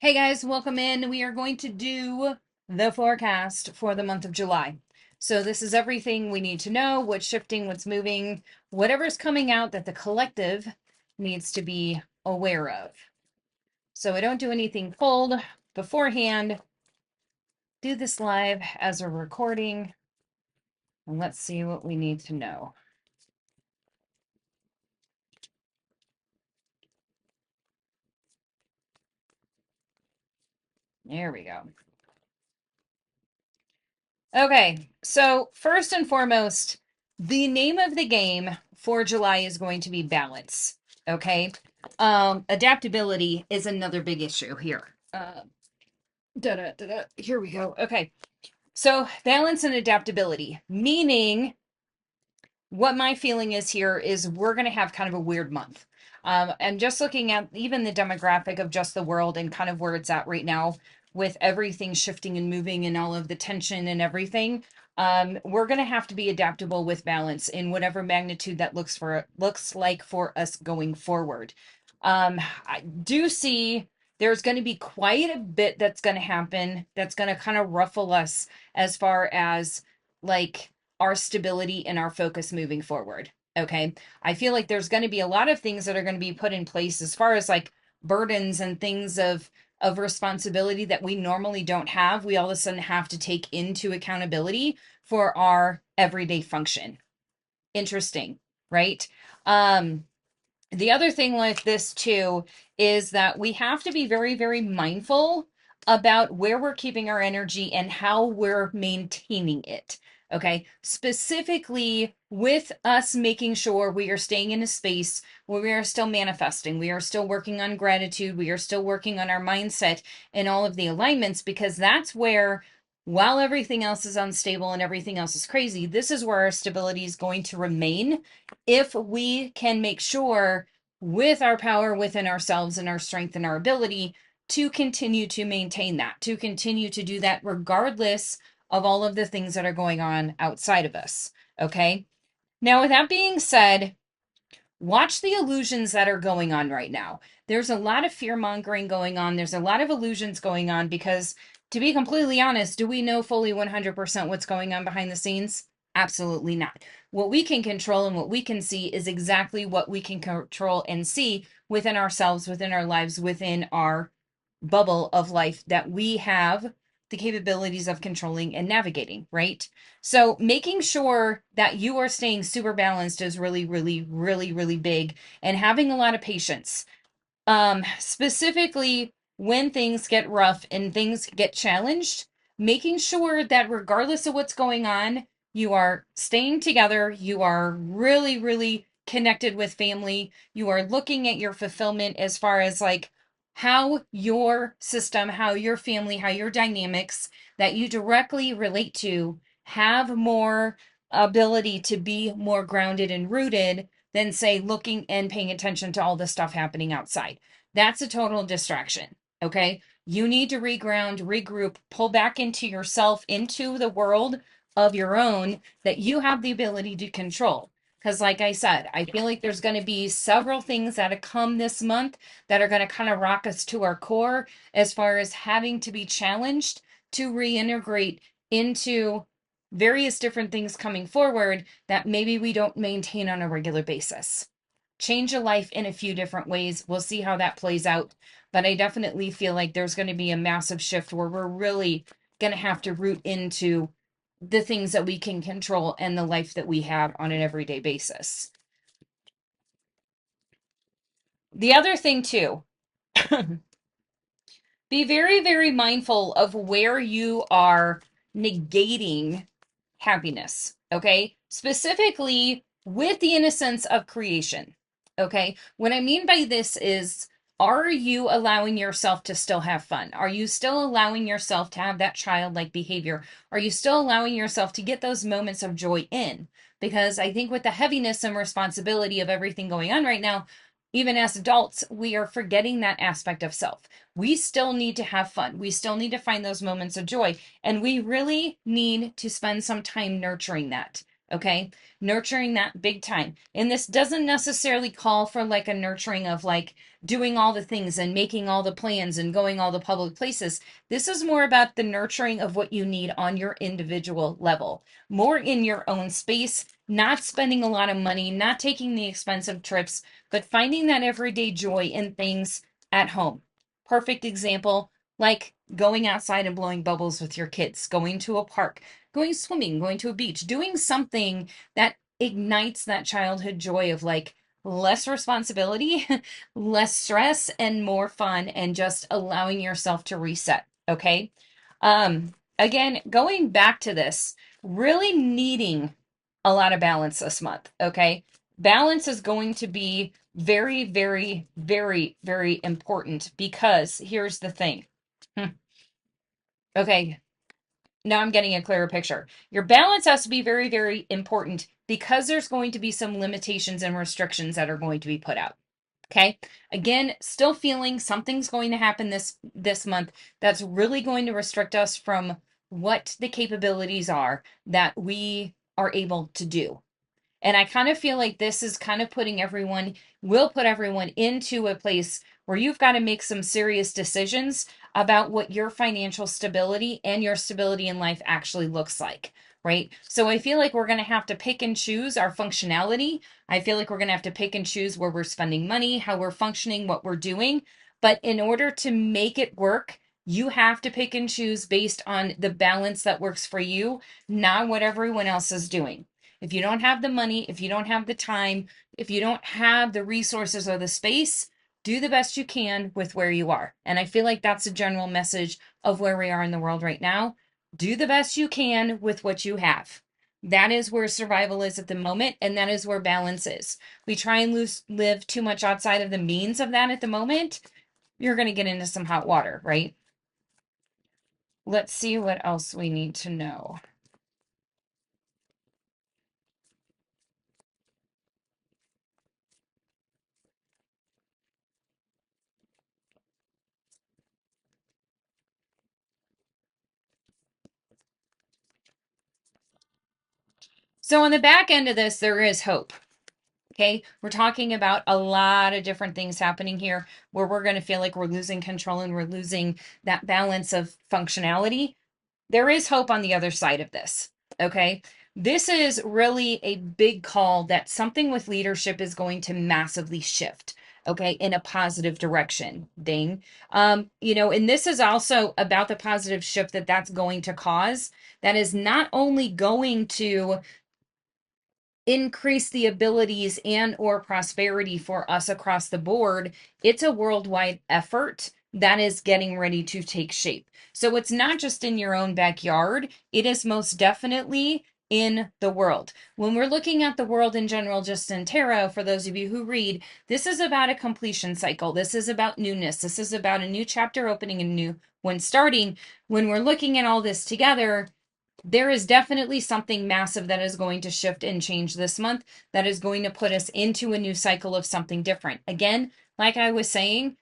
Hey guys, welcome in. We are going to do the forecast for the month of July. So this is everything we need to know, what's shifting, what's moving, whatever's coming out that the collective needs to be aware of. So I don't do anything cold beforehand. Do this live as a recording. And let's see what we need to know. There we go. Okay, so first and foremost, the name of the game for July is going to be balance. Okay, adaptability is another big issue here. Here we go. Okay, so balance and adaptability, meaning what my feeling is here is we're going to have kind of a weird month. And just looking at even the demographic of just the world and kind of where it's at right now with everything shifting and moving and all of the tension and everything, we're going to have to be adaptable with balance in whatever magnitude that looks like for us going forward. I do see there's going to be quite a bit that's going to happen that's going to kind of ruffle us as far as like our stability and our focus moving forward. Okay. I feel like there's going to be a lot of things that are going to be put in place as far as like burdens and things of responsibility that we normally don't have. We all of a sudden have to take into accountability for our everyday function. Interesting, right? Um the other thing with this too is that we have to be very, very mindful about where we're keeping our energy and how we're maintaining it. Okay. Specifically with us making sure we are staying in a space where we are still manifesting, we are still working on gratitude, we are still working on our mindset and all of the alignments, because that's where, while everything else is unstable and everything else is crazy, this is where our stability is going to remain if we can make sure with our power within ourselves and our strength and our ability to continue to maintain that, to continue to do that regardless of all of the things that are going on outside of us. Okay. Now, with that being said, watch the illusions that are going on right now. There's a lot of fear mongering going on. There's a lot of illusions going on because, to be completely honest, do we know fully 100% what's going on behind the scenes? Absolutely not. What we can control and what we can see is exactly what we can control and see within ourselves, within our lives, within our bubble of life that we have the capabilities of controlling and navigating, right? So making sure that you are staying super balanced is really, really, really, really big, and having a lot of patience. Specifically when things get rough and things get challenged, making sure that regardless of what's going on, you are staying together, you are really, really connected with family, you are looking at your fulfillment as far as like how your system, how your family, how your dynamics that you directly relate to have more ability to be more grounded and rooted than say looking and paying attention to all the stuff happening outside. That's a total distraction. Okay. You need to reground, regroup, pull back into yourself, into the world of your own that you have the ability to control. Because, like I said, I feel like there's going to be several things that come this month that are going to kind of rock us to our core as far as having to be challenged to reintegrate into various different things coming forward that maybe we don't maintain on a regular basis. Change a life in a few different ways. We'll see how that plays out. But I definitely feel like there's going to be a massive shift where we're really going to have to root into the things that we can control and the life that we have on an everyday basis. The other thing, too, be very, very mindful of where you are negating happiness. Okay. Specifically with the innocence of creation. Okay. What I mean by this is, are you allowing yourself to still have fun? Are you still allowing yourself to have that childlike behavior? Are you still allowing yourself to get those moments of joy in? Because I think with the heaviness and responsibility of everything going on right now, even as adults, we are forgetting that aspect of self. We still need to have fun. We still need to find those moments of joy. And we really need to spend some time nurturing that. Okay. Nurturing that big time. And this doesn't necessarily call for like a nurturing of like doing all the things and making all the plans and going all the public places. This is more about the nurturing of what you need on your individual level, more in your own space, not spending a lot of money, not taking the expensive trips, but finding that everyday joy in things at home. Perfect example, like going outside and blowing bubbles with your kids, going to a park, going swimming, going to a beach, doing something that ignites that childhood joy of like less responsibility, less stress, and more fun, and just allowing yourself to reset. Okay. Again, going back to this, really needing a lot of balance this month. Okay. Balance is going to be very, very, very, very important because here's the thing. Okay, now I'm getting a clearer picture. Your balance has to be very, very important because there's going to be some limitations and restrictions that are going to be put out. Okay. Again, still feeling something's going to happen this month that's really going to restrict us from what the capabilities are that we are able to do. And I kind of feel like this is kind of will put everyone into a place where you've got to make some serious decisions about what your financial stability and your stability in life actually looks like. Right. So I feel like we're going to have to pick and choose our functionality. I feel like we're going to have to pick and choose where we're spending money, how we're functioning, what we're doing. But in order to make it work, you have to pick and choose based on the balance that works for you, not what everyone else is doing. If you don't have the money, if you don't have the time, if you don't have the resources or the space, do the best you can with where you are. And I feel like that's a general message of where we are in the world right now. Do the best you can with what you have. That is where survival is at the moment, and that is where balance is. We try and live too much outside of the means of that at the moment. You're going to get into some hot water, right? Let's see what else we need to know. So, on the back end of this, there is hope. Okay, we're talking about a lot of different things happening here where we're going to feel like we're losing control and we're losing that balance of functionality. There is hope on the other side of this. Okay, this is really a big call that something with leadership is going to massively shift. Okay, in a positive direction. Ding. And this is also about the positive shift that's going to cause. That is not only going to increase the abilities and or prosperity for us across the board. It's a worldwide effort that is getting ready to take shape. So it's not just in your own backyard, it is most definitely in the world. When we're looking at the world in general, just in tarot, for those of you who read, this is about a completion cycle. This is about newness. This is about a new chapter opening and new one starting. When we're looking at all this together, there is definitely something massive that is going to shift and change this month that is going to put us into a new cycle of something different. Again, like I was saying,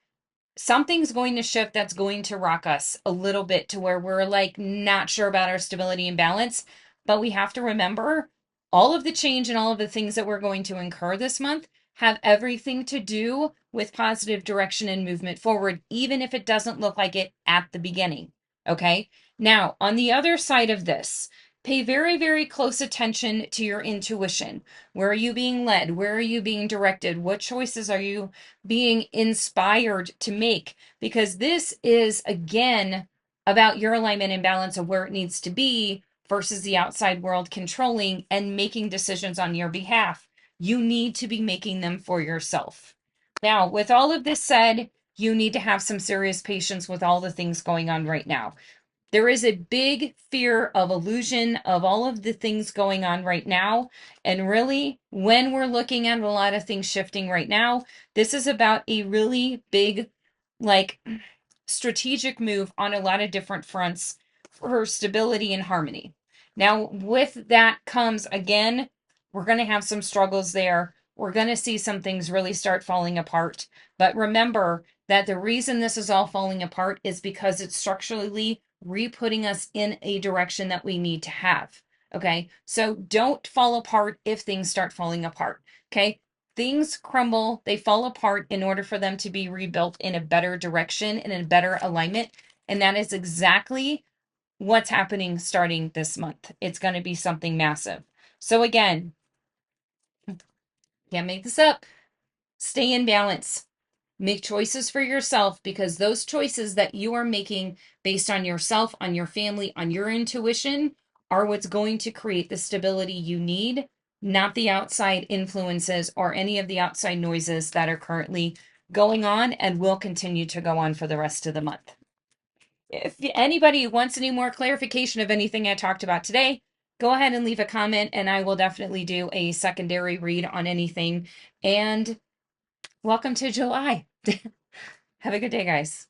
something's going to shift that's going to rock us a little bit to where we're like not sure about our stability and balance. But we have to remember all of the change and all of the things that we're going to incur this month have everything to do with positive direction and movement forward, even if it doesn't look like it at the beginning. Okay. Now, on the other side of this, pay very, very close attention to your intuition. Where are you being led? Where are you being directed? What choices are you being inspired to make? Because this is, again, about your alignment and balance of where it needs to be versus the outside world controlling and making decisions on your behalf. You need to be making them for yourself. Now, with all of this said, you need to have some serious patience with all the things going on right now. There is a big fear of illusion of all of the things going on right now. And really, when we're looking at a lot of things shifting right now, this is about a really big, like, strategic move on a lot of different fronts for stability and harmony. Now, with that comes, again, we're going to have some struggles there. We're going to see some things really start falling apart. But remember that the reason this is all falling apart is because it's structurally re-putting us in a direction that we need to have. Okay. So don't fall apart if things start falling apart. Okay. Things crumble, they fall apart in order for them to be rebuilt in a better direction and in better alignment. And that is exactly what's happening starting this month. It's going to be something massive. So, again, can't make this up. Stay in balance. Make choices for yourself, because those choices that you are making based on yourself, on your family, on your intuition are what's going to create the stability you need, not the outside influences or any of the outside noises that are currently going on and will continue to go on for the rest of the month. If anybody wants any more clarification of anything I talked about today, go ahead and leave a comment and I will definitely do a secondary read on anything. And welcome to July. Have a good day, guys.